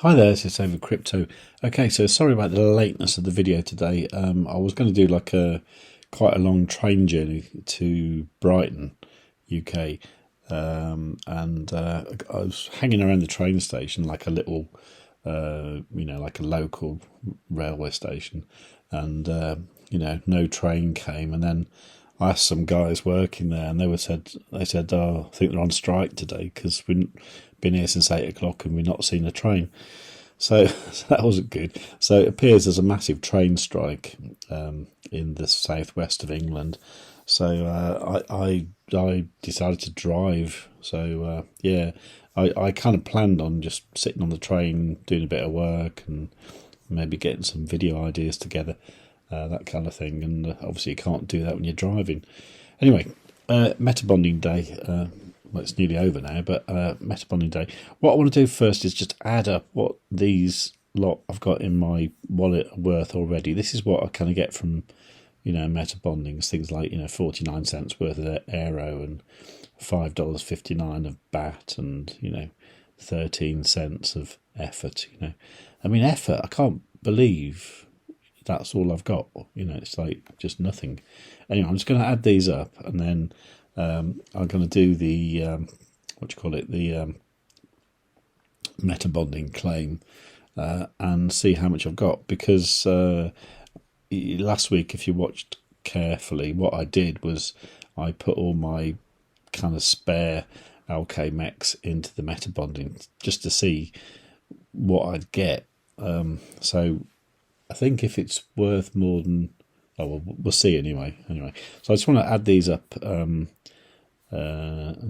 Hi there, this is savewith.crypto. Okay, so sorry about the lateness of the video today. I was going to do like quite a long train journey to Brighton, UK, and I was hanging around the train station like a little, like a local railway station, and no train came, and then I asked some guys working there, and they said, "Oh, I think they're on strike today because we've been here since 8 o'clock and we've not seen a train." So that wasn't good. So it appears there's a massive train strike in the southwest of England. So I decided to drive. So I kind of planned on just sitting on the train, doing a bit of work, and maybe getting some video ideas together. That kind of thing, and obviously you can't do that when you're driving. Anyway, Metabonding Day, well, it's nearly over now, but Metabonding Day. What I want to do first is just add up what these lot I've got in my wallet are worth already. This is what I kind of get from, Metabonding, things like, 49 cents worth of Aero and $5.59 of BAT and, 13 cents of effort, I mean, effort, I can't believe that's all I've got. It's like just nothing. Anyway, I'm just going to add these up, and then I'm going to do the the Metabonding Claim, and see how much I've got. Because last week, if you watched carefully, what I did was I put all my kind of spare LKMEX into the Metabonding just to see what I'd get. So I think if it's worth more than, we'll see anyway. So I just want to add these up and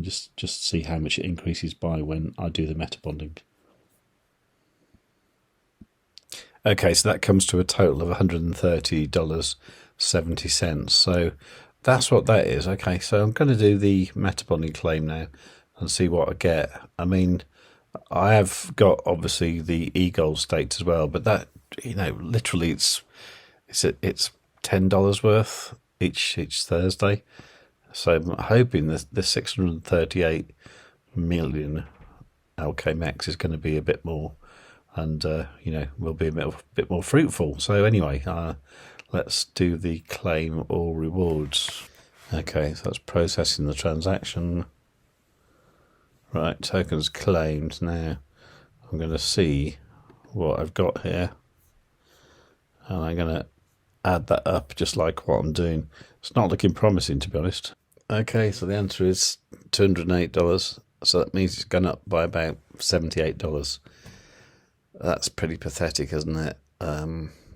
just see how much it increases by when I do the Metabonding. Okay, so that comes to a total of $130.70. So that's what that is. Okay, so I'm going to do the Metabonding Claim now and see what I get. I mean, I have got obviously the eGold staked as well, but that, literally it's $10 worth each Thursday. So I'm hoping the 638 million LKMEX is going to be a bit more, and will be a bit more fruitful. So anyway, let's do the claim or rewards. Okay, so that's processing the transaction. Right, tokens claimed. Now I'm going to see what I've got here, and I'm going to add that up just like what I'm doing. It's not looking promising, to be honest. Okay, so the answer is $208, so that means it's gone up by about $78. That's pretty pathetic, isn't it?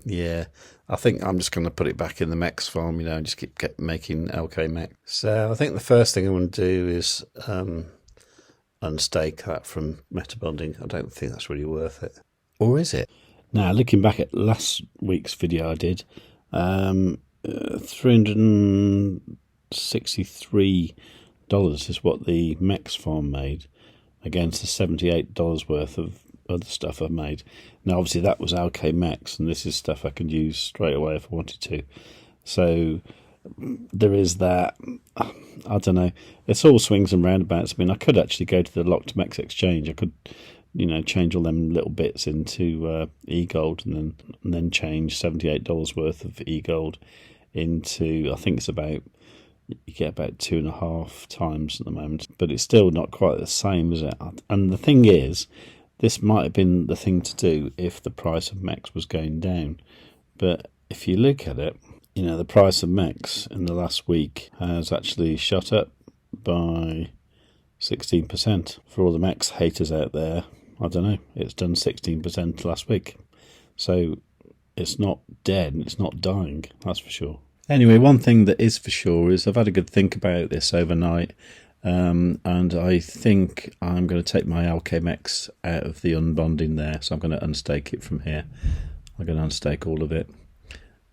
Yeah, I think I'm just going to put it back in the MEX farm, and just keep making LKMEX. So I think the first thing I want to do is unstake that from Metabonding. I don't think that's really worth it. Or is it? Now, looking back at last week's video I did, $363 is what the MEX farm made against the $78 worth of other stuff I've made. Now, obviously, that was LKMEX, and this is stuff I can use straight away if I wanted to. So there is that. I don't know. It's all swings and roundabouts. I mean, I could actually go to the locked MEX exchange. I could, change all them little bits into eGold, and then change $78 worth of eGold into, I think it's about, you get about 2.5 times at the moment, but it's still not quite the same, is it? And the thing is, this might have been the thing to do if the price of MEX was going down. But if you look at it, the price of MEX in the last week has actually shot up by 16%. For all the MEX haters out there, I don't know, it's done 16% last week. So it's not dead, it's not dying, that's for sure. Anyway, one thing that is for sure is I've had a good think about this overnight, and I think I'm going to take my LKMEX out of the unbonding there. So I'm going to unstake it from here. I'm going to unstake all of it.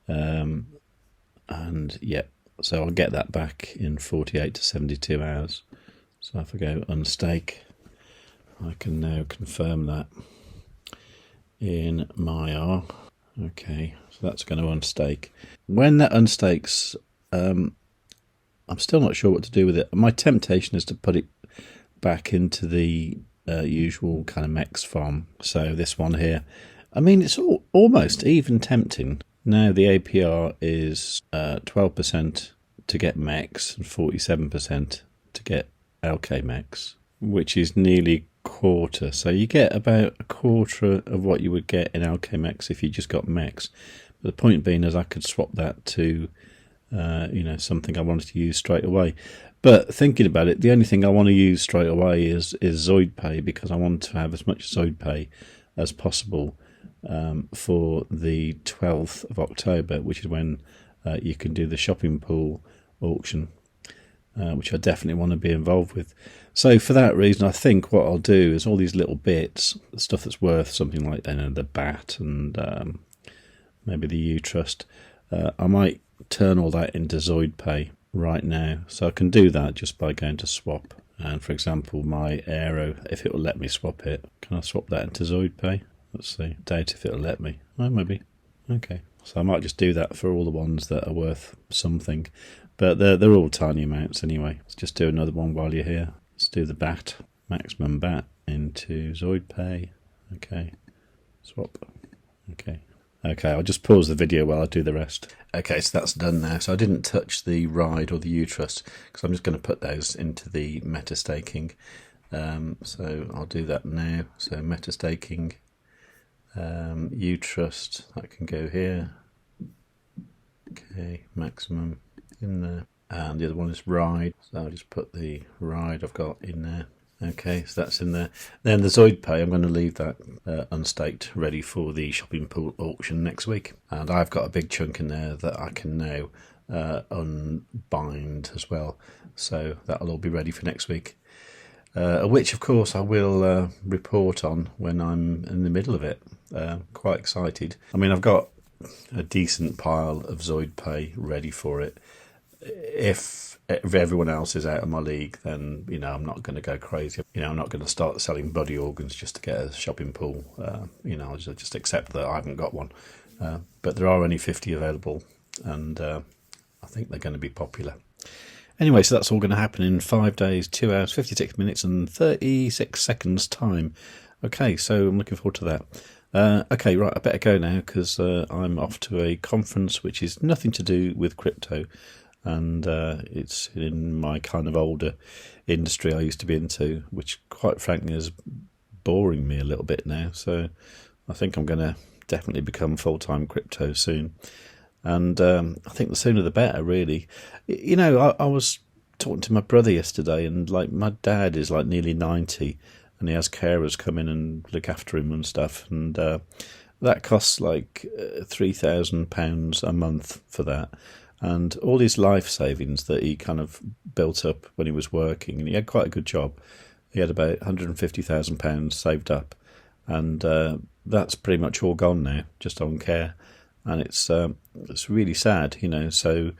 And yeah, so I'll get that back in 48 to 72 hours. So if I go unstake, I can now confirm that in Maiar. Okay, so that's going to unstake. When that unstakes, I'm still not sure what to do with it. My temptation is to put it back into the usual kind of MEX farm. So this one here, I mean, it's almost even tempting. Now the APR is 12% to get MEX and 47% to get LKMEX, which is nearly quarter. So you get about a quarter of what you would get in LKMEX if you just got MEX. But the point being is I could swap that to something I wanted to use straight away. But thinking about it, the only thing I want to use straight away is ZoidPay, because I want to have as much ZoidPay as possible for the 12th of October, which is when you can do the shopping pool auction, which I definitely want to be involved with. So for that reason, I think what I'll do is all these little bits, stuff that's worth something like the BAT and maybe the U-Trust, I might turn all that into ZoidPay right now. So I can do that just by going to swap. And for example, my Aero, if it will let me swap it, can I swap that into ZoidPay? Let's see. Doubt if it'll let me. Oh, maybe. Okay. So I might just do that for all the ones that are worth something. But they're all tiny amounts anyway. Let's just do another one while you're here. Let's do the BAT. Maximum BAT into ZoidPay. Okay. Swap. Okay. Okay, I'll just pause the video while I do the rest. Okay, so that's done now. So I didn't touch the RIDE or the U-Trust because I'm just going to put those into the metastaking. So I'll do that now. So metastaking, U-Trust, that can go here. Okay, maximum in there. And the other one is RIDE. So I'll just put the RIDE I've got in there. Okay, so that's in there. Then the ZoidPay, I'm going to leave that unstaked, ready for the shopping pool auction next week. And I've got a big chunk in there that I can now unbind as well. So that'll all be ready for next week. Which, of course, I will report on when I'm in the middle of it. Quite excited. I mean, I've got a decent pile of ZoidPay ready for it. If everyone else is out of my league, then I'm not going to go crazy. I'm not going to start selling body organs just to get a shopping pool. I'll just accept that I haven't got one. But there are only 50 available, and I think they're going to be popular. Anyway, so that's all going to happen in 5 days, 2 hours, 56 minutes, and 36 seconds time. Okay, so I'm looking forward to that. Okay, right, I better go now because I'm off to a conference which is nothing to do with crypto. And it's in my kind of older industry I used to be into, which quite frankly is boring me a little bit now. So I think I'm going to definitely become full-time crypto soon. And I think the sooner the better, really. I was talking to my brother yesterday, and my dad is nearly 90, and he has carers come in and look after him and stuff. And that costs £3,000 a month for that. And all his life savings that he kind of built up when he was working, and he had quite a good job. He had about £150,000 saved up, and that's pretty much all gone now, just on care. And it's really sad, So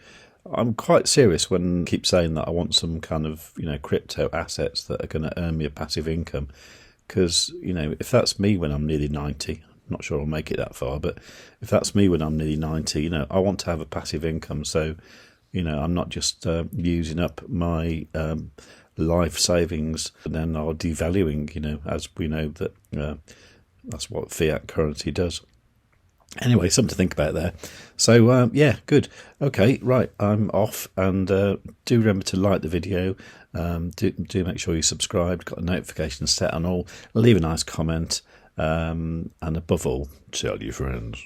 I'm quite serious when I keep saying that I want some kind of crypto assets that are going to earn me a passive income, because if that's me when I'm nearly 90. Not sure I'll make it that far, but if that's me when I'm nearly 90, I want to have a passive income. So, I'm not just using up my life savings and then are devaluing, as we know that that's what fiat currency does. Anyway, something to think about there. So, yeah, good. Okay, right, I'm off. And do remember to like the video. Do make sure you subscribe, got a notification set on all. Leave a nice comment. And above all, tell your friends.